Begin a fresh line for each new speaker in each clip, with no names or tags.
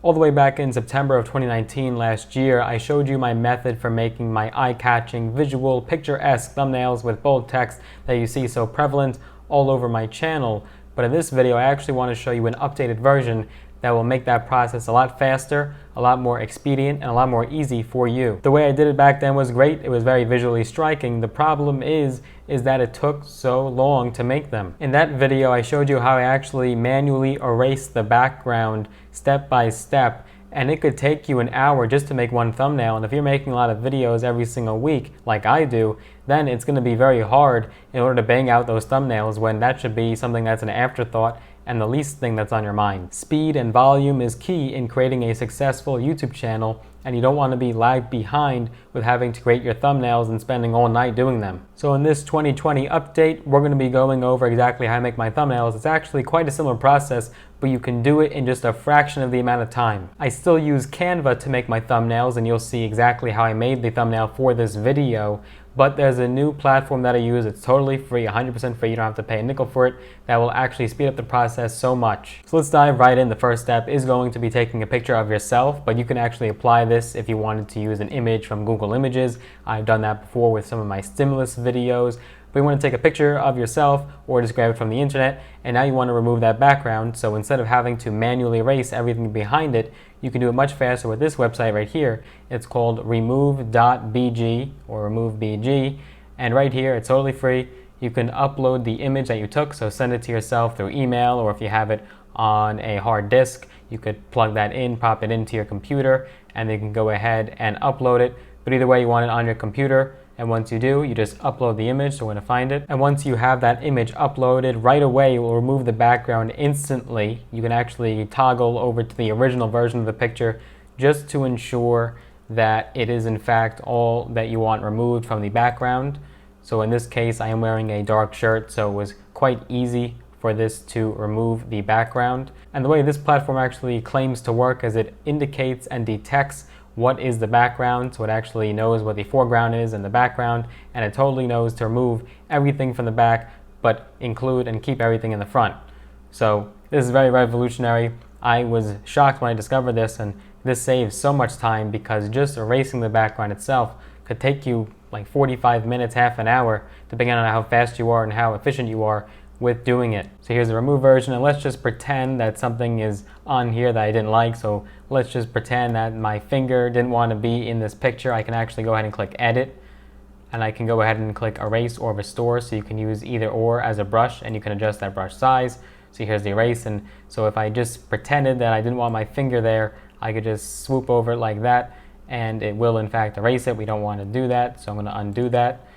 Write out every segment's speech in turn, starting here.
All the way back in September of 2019 last year, I showed you my method for making my eye-catching, visual, picturesque thumbnails with bold text that you see so prevalent all over my channel. But in this video, I actually want to show you an updated version that will make that process a lot faster, a lot more expedient, and a lot more easy for you. The way I did it back then was great. It was very visually striking. The problem is that it took so long to make them. In that video, I showed you how I actually manually erased the background step by step, and it could take you an hour just to make one thumbnail. And if you're making a lot of videos every single week, like I do, then it's going to be very hard in order to bang out those thumbnails when that should be something that's an afterthought and the least thing that's on your mind. Speed and volume is key in creating a successful YouTube channel, and you don't want to be lagged behind with having to create your thumbnails and spending all night doing them. So in this 2020 update, we're going to be going over exactly how I make my thumbnails. It's actually quite a similar process, but you can do it in just a fraction of the amount of time. I still use Canva to make my thumbnails, and you'll see exactly how I made the thumbnail for this video. But there's a new platform that I use. It's totally free, 100% free. You don't have to pay a nickel for it. That will actually speed up the process so much. So let's dive right in. The first step is going to be taking a picture of yourself, but you can actually apply this if you wanted to use an image from Google Images. I've done that before with some of my stimulus videos. But you want to take a picture of yourself or just grab it from the internet, and now you want to remove that background. So instead of having to manually erase everything behind it, you can do it much faster with this website right here. It's called remove.bg or remove.bg, and right here it's totally free. You can upload the image that you took, so send it to yourself through email, or if you have it on a hard disk, you could plug that in, pop it into your computer, and then you can go ahead and upload it. But either way, you want it on your computer. And once you do, you just upload the image, so we're going to find it. And once you have that image uploaded, right away it will remove the background instantly. You can actually toggle over to the original version of the picture just to ensure that it is in fact all that you want removed from the background. So in this case, I am wearing a dark shirt, so it was quite easy for this to remove the background. And the way this platform actually claims to work is it indicates and detects what is the background, so it actually knows what the foreground is and the background, and it totally knows to remove everything from the back but include and keep everything in the front. So this is very revolutionary. I was shocked when I discovered this, and this saves so much time because just erasing the background itself could take you like 45 minutes, half an hour, depending on how fast you are and how efficient you are with doing it. So here's the remove version, and let's just pretend that something is on here that I didn't like. So let's just pretend that my finger didn't want to be in this picture. I can actually go ahead and click edit, and I can go ahead and click erase or restore. So you can use either or as a brush, and you can adjust that brush size. So here's the erase, and so if I just pretended that I didn't want my finger there, I could just swoop over it like that, and it will in fact erase it. We don't want to do that, so I'm going to undo that.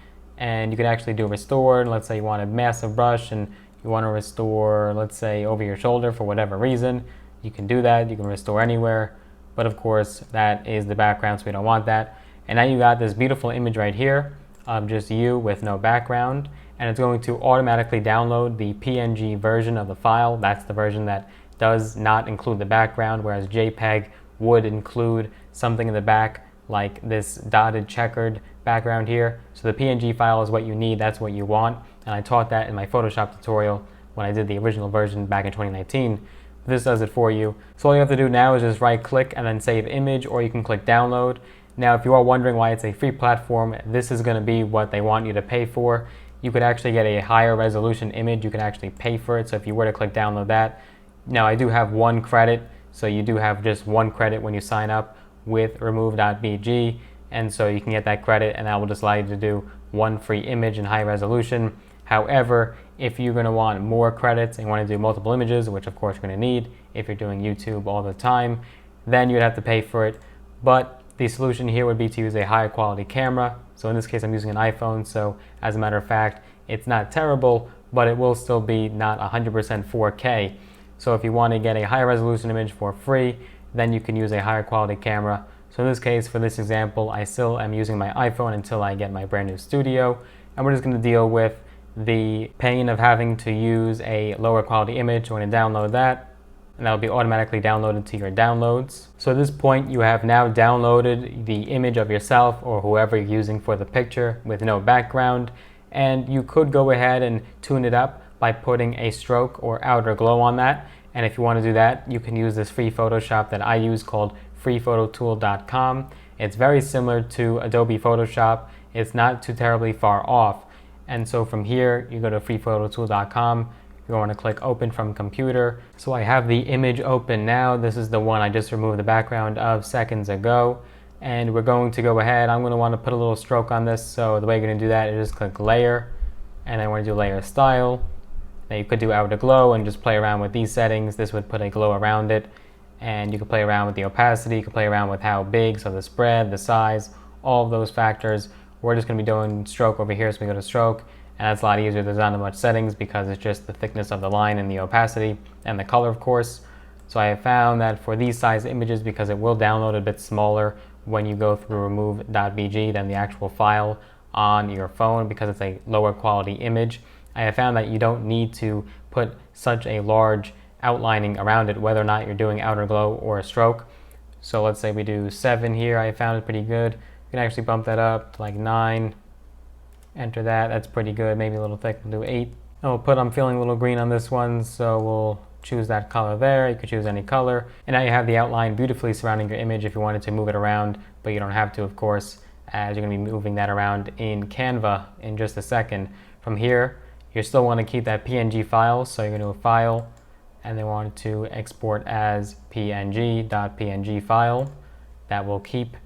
And you can actually do restore. Let's say you want a massive brush and you want to restore, let's say, over your shoulder for whatever reason. You can do that. You can restore anywhere. But of course, that is the background, so we don't want that. And now you got this beautiful image right here of just you with no background. And it's going to automatically download the PNG version of the file. That's the version that does not include the background, whereas JPEG would include something in the back like this dotted checkered background here. So the PNG file is what you need, that's what you want, and I taught that in my Photoshop tutorial when I did the original version back in 2019. This does it for you. So all you have to do now is just right click and then save image, or you can click download. Now if you are wondering why it's a free platform, this is going to be what they want you to pay for. You could actually get a higher resolution image, you can actually pay for it, so if you were to click download that. Now I do have 1 credit, so you do have just 1 credit when you sign up with remove.bg, and so you can get that credit, and that will just allow you to do 1 free image in high resolution. However, if you're going to want more credits and you want to do multiple images, which of course you're going to need if you're doing YouTube all the time, then you'd have to pay for it. But the solution here would be to use a higher quality camera. So in this case I'm using an iPhone, so as a matter of fact it's not terrible, but it will still be not 100% 4K. So if you want to get a higher resolution image for free, then you can use a higher quality camera. So in this case, for this example, I still am using my iPhone until I get my brand new studio, and we're just going to deal with the pain of having to use a lower quality image. We're going to download that, and that will be automatically downloaded to your downloads. So at this point, you have now downloaded the image of yourself or whoever you're using for the picture with no background, and you could go ahead and tune it up by putting a stroke or outer glow on that, And if you want to do that, you can use this free Photoshop that I use called freephototool.com. It's very similar to Adobe Photoshop. It's not too terribly far off. And so from here, you go to freephototool.com. You want to click open from computer. So I have the image open now. This is the one I just removed the background of seconds ago. And we're going to go ahead. I'm going to want to put a little stroke on this. So the way you're going to do that is just click layer. And I want to do layer style. Now you could do outer glow and just play around with these settings. This would put a glow around it. And you can play around with the opacity. You can play around with how big, so the spread, the size, all of those factors. We're just going to be doing stroke over here. So we go to stroke. And that's a lot easier. There's not much settings because it's just the thickness of the line and the opacity and the color, of course. So I have found that for these size images, because it will download a bit smaller when you go through remove.bg than the actual file on your phone, because it's a lower quality image, I have found that you don't need to put such a large outlining around it, whether or not you're doing outer glow or a stroke. So let's say we do 7 here. I found it pretty good. You can actually bump that up to like 9. Enter that. That's pretty good. Maybe a little thick. We'll do 8. And we'll put, I'm feeling a little green on this one, so we'll choose that color there. You could choose any color. And now you have the outline beautifully surrounding your image if you wanted to move it around, but you don't have to, of course, as you're going to be moving that around in Canva in just a second. From here, you still want to keep that PNG file, so you're going to do a file, and then want to export as png.png file. That will keep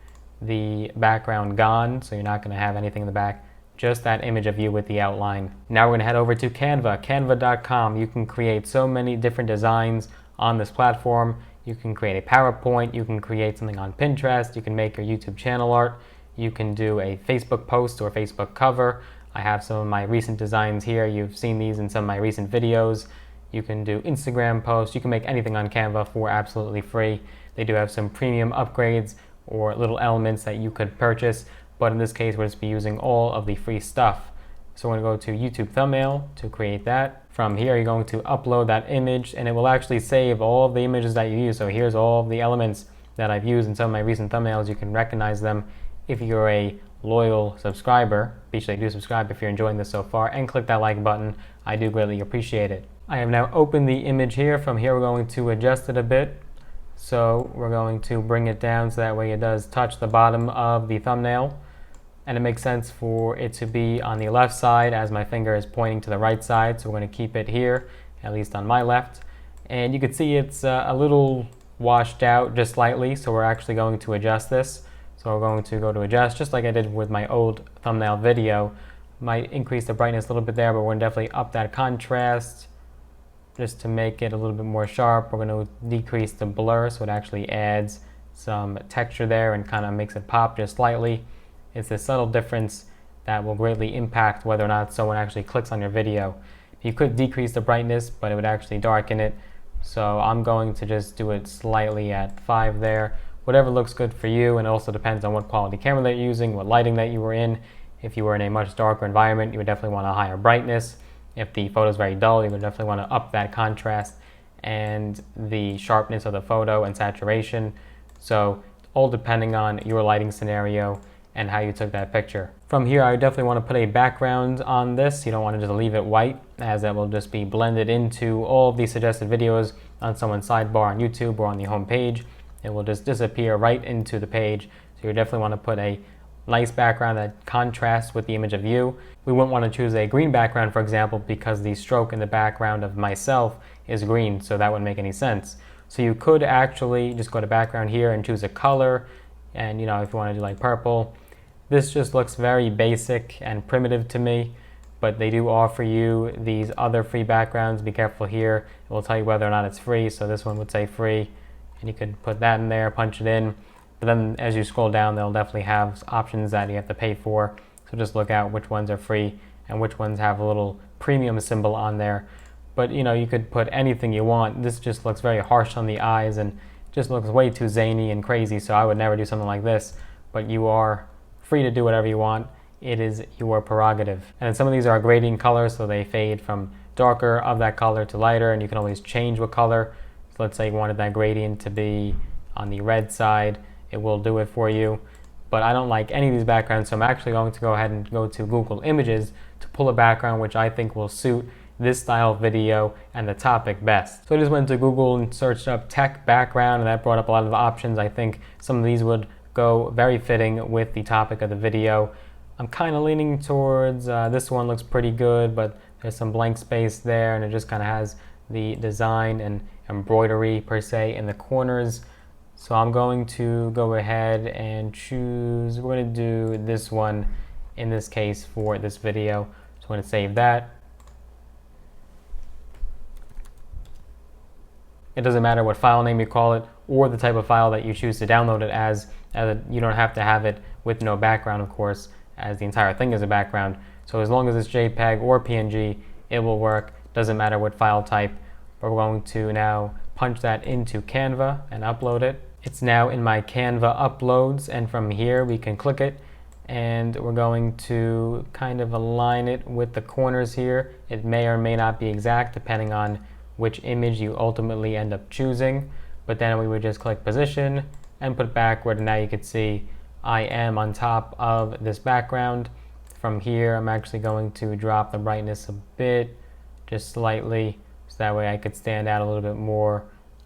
the background gone, so you're not going to have anything in the back. Just that image of you with the outline. Now we're going to head over to Canva, canva.com. You can create so many different designs on this platform. You can create a PowerPoint, you can create something on Pinterest, you can make your YouTube channel art, you can do a Facebook post or Facebook cover. I have some of my recent designs here. You've seen these in some of my recent videos. You can do Instagram posts. You can make anything on Canva for absolutely free. They do have some premium upgrades or little elements that you could purchase. But in this case, we'll just be using all of the free stuff. So we're going to go to YouTube thumbnail to create that. From here, you're going to upload that image, and it will actually save all of the images that you use. So here's all of the elements that I've used in some of my recent thumbnails. You can recognize them if you're a loyal subscriber. Be sure to do subscribe if you're enjoying this so far, and click that like button. I do greatly appreciate it. I have now opened the image here. From here, we're going to adjust it a bit. So we're going to bring it down so that way it does touch the bottom of the thumbnail. And it makes sense for it to be on the left side as my finger is pointing to the right side. So we're going to keep it here, at least on my left. And you can see it's a little washed out just slightly. So we're actually going to adjust this. So we're going to go to adjust, just like I did with my old thumbnail video. Might increase the brightness a little bit there, but we're going to definitely up that contrast just to make it a little bit more sharp. We're going to decrease the blur so it actually adds some texture there and kind of makes it pop just slightly. It's a subtle difference that will greatly impact whether or not someone actually clicks on your video. You could decrease the brightness, but it would actually darken it. So I'm going to just do it slightly at 5 there. Whatever looks good for you, and it also depends on what quality camera that you're using, what lighting that you were in. If you were in a much darker environment, you would definitely want a higher brightness. If the photo is very dull, you would definitely want to up that contrast and the sharpness of the photo and saturation. So all depending on your lighting scenario and how you took that picture. From here, I definitely want to put a background on this. You don't want to just leave it white, as that will just be blended into all of the suggested videos on someone's sidebar on YouTube or on the home page. It will just disappear right into the page. So you definitely want to put a nice background that contrasts with the image of you. We wouldn't want to choose a green background, for example, because the stroke in the background of myself is green, so that wouldn't make any sense. So you could actually just go to background here and choose a color, and if you want to do like purple. This just looks very basic and primitive to me, but they do offer you these other free backgrounds. Be careful here. It will tell you whether or not it's free, so this one would say free, and you could put that in there, punch it in. But then as you scroll down, they'll definitely have options that you have to pay for. So just look out which ones are free and which ones have a little premium symbol on there. But you could put anything you want. This just looks very harsh on the eyes and just looks way too zany and crazy, so I would never do something like this. But you are free to do whatever you want. It is your prerogative. And some of these are gradient colors, so they fade from darker of that color to lighter, and you can always change what color. So let's say you wanted that gradient to be on the red side, it will do it for you. But I don't like any of these backgrounds, so I'm actually going to go ahead and go to Google Images to pull a background which I think will suit this style video and the topic best. So I just went to Google and searched up tech background, and that brought up a lot of options. I think some of these would go very fitting with the topic of the video. I'm kind of leaning towards this one. Looks pretty good, but there's some blank space there, and it just kind of has the design and embroidery per se in the corners. So I'm going to go ahead and choose, we're going to do this one in this case for this video. So I'm going to save that. It doesn't matter what file name you call it or the type of file that you choose to download it as you don't have to have it with no background, of course, as the entire thing is a background. So as long as it's JPEG or PNG, it will work. Doesn't matter what file type. But we're going to now punch that into Canva and upload it. It's now in my Canva uploads, and from here we can click it, and we're going to kind of align it with the corners here. It may or may not be exact depending on which image you ultimately end up choosing, but then we would just click position and put backward, and now you can see I am on top of this background. From here I'm actually going to drop the brightness a bit, just slightly, so that way I could stand out a little bit more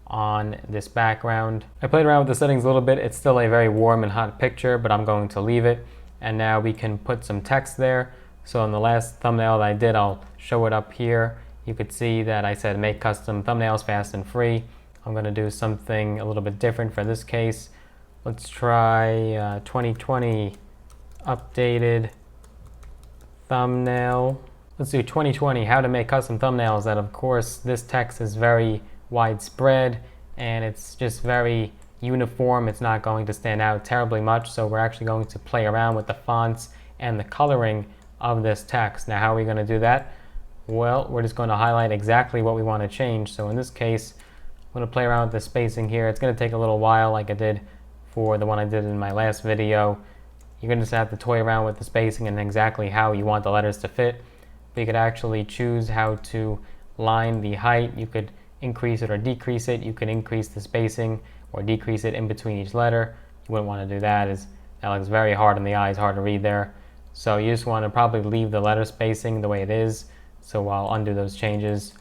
on this background. I played around with the settings a little bit. It's still a very warm and hot picture, but I'm going to leave it. And now we can put some text there. So in the last thumbnail that I did, I'll show it up here. You could see that I said make custom thumbnails fast and free. I'm going to do something a little bit different for this case. Let's try 2020 updated thumbnail. Let's do 2020 how to make custom thumbnails. That, of course, this text is very widespread and it's just very uniform. It's not going to stand out terribly much, so we're actually going to play around with the fonts and the coloring of this text. Now, how are we going to do that? Well, we're just going to highlight exactly what we want to change. So in this case, I'm going to play around with the spacing here. It's going to take a little while, like I did for the one I did in my last video. You're going to just have to toy around with the spacing and exactly how you want the letters to fit. But you could actually choose how to line the height. You could increase it or decrease it. You could increase the spacing or decrease it in between each letter. You wouldn't want to do that, as that looks very hard on the eyes, hard to read there. So you just want to probably leave the letter spacing the way it is. So I'll undo those changes.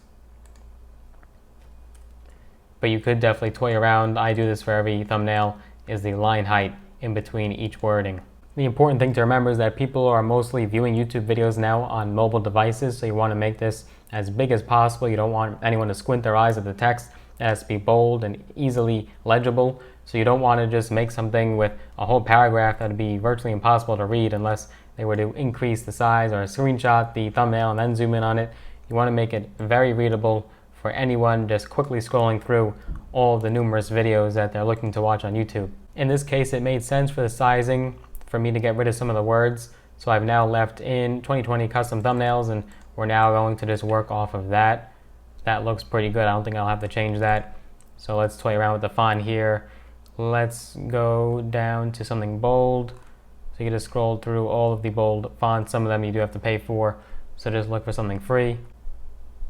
But you could definitely toy around. I do this for every thumbnail, is the line height in between each wording. The important thing to remember is that people are mostly viewing YouTube videos now on mobile devices, so you want to make this as big as possible. You don't want anyone to squint their eyes at the text. It has to be bold and easily legible. So you don't want to just make something with a whole paragraph that would be virtually impossible to read unless they were to increase the size or screenshot the thumbnail and then zoom in on it. You want to make it very readable for anyone just quickly scrolling through all of the numerous videos that they're looking to watch on YouTube. In this case, it made sense for the sizing for me to get rid of some of the words. So I've now left in 2020 custom thumbnails, and we're now going to just work off of that. That looks pretty good. I don't think I'll have to change that. So let's toy around with the font here. Let's go down to something bold. So you can just scroll through all of the bold fonts. Some of them you do have to pay for. So just look for something free.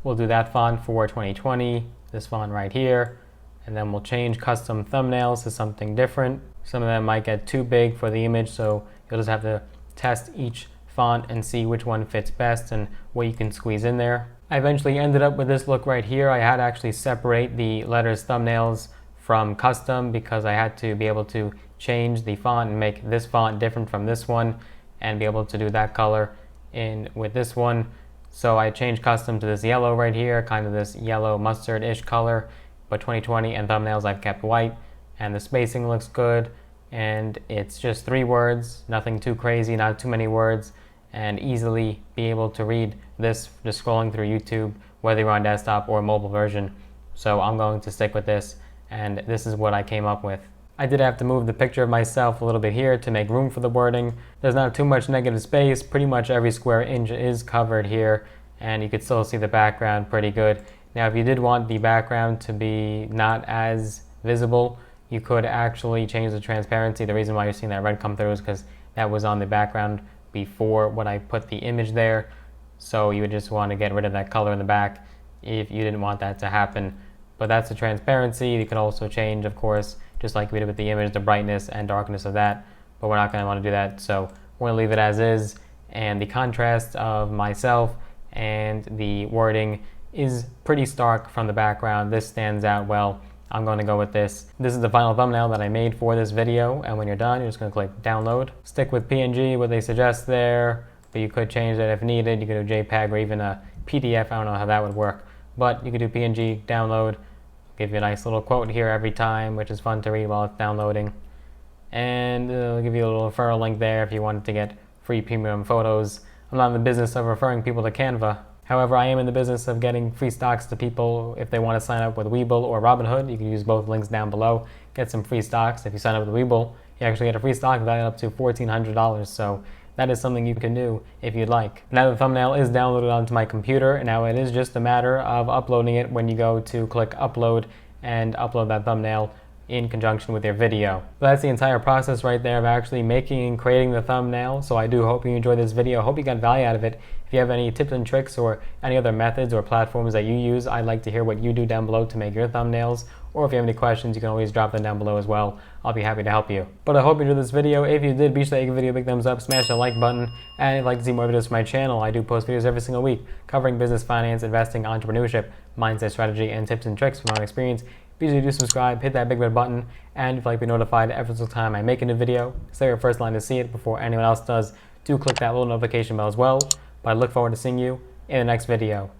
We'll do that font for 2020, this font right here. And then we'll change custom thumbnails to something different. Some of them might get too big for the image, so you'll just have to test each font and see which one fits best and what you can squeeze in there. I eventually ended up with this look right here. I had to actually separate the letters thumbnails from custom because I had to be able to change the font and make this font different from this one and be able to do that color in with this one. So I changed custom to this yellow right here, kind of this yellow mustard-ish color, but 2020 and thumbnails I've kept white, and the spacing looks good, and it's just 3 words, nothing too crazy, not too many words, and easily be able to read this just scrolling through YouTube, whether you're on desktop or mobile version. So I'm going to stick with this, and this is what I came up with. I did have to move the picture of myself a little bit here to make room for the wording. There's not too much negative space. Pretty much every square inch is covered here, and you can still see the background pretty good. Now, if you did want the background to be not as visible, you could actually change the transparency. The reason why you're seeing that red come through is because that was on the background before when I put the image there. So you would just want to get rid of that color in the back if you didn't want that to happen. But that's the transparency. You can also change, of course, just like we did with the image, the brightness and darkness of that. But we're not going to want to do that. So we're going to leave it as is. And the contrast of myself and the wording is pretty stark from the background. This stands out well. I'm going to go with this. This is the final thumbnail that I made for this video, and when you're done, you're just going to click download. Stick with PNG, what they suggest there, but you could change that if needed. You could do JPEG or even a PDF. I don't know how that would work, but you could do PNG, download. Give you a nice little quote here every time, which is fun to read while it's downloading. And it'll give you a little referral link there if you wanted to get free premium photos. I'm not in the business of referring people to Canva. However, I am in the business of getting free stocks to people if they want to sign up with Webull or Robinhood. You can use both links down below. Get some free stocks. If you sign up with Webull, you actually get a free stock valued up to $1,400. So that is something you can do if you'd like. Now the thumbnail is downloaded onto my computer, and now it is just a matter of uploading it when you go to click upload and upload that thumbnail in conjunction with your video. So that's the entire process right there of actually making and creating the thumbnail. So I do hope you enjoyed this video. I hope you got value out of it. If you have any tips and tricks or any other methods or platforms that you use, I'd like to hear what you do down below to make your thumbnails. Or if you have any questions, you can always drop them down below as well. I'll be happy to help you. But I hope you enjoyed this video. If you did, be sure to give the video a big thumbs up, smash the like button, and if you'd like to see more videos from my channel, I do post videos every single week covering business, finance, investing, entrepreneurship, mindset, strategy, and tips and tricks from my own experience. Be sure to do subscribe, hit that big red button, and if you'd like to be notified every single time I make a new video, so you're first line to see it before anyone else does, do click that little notification bell as well. But I look forward to seeing you in the next video.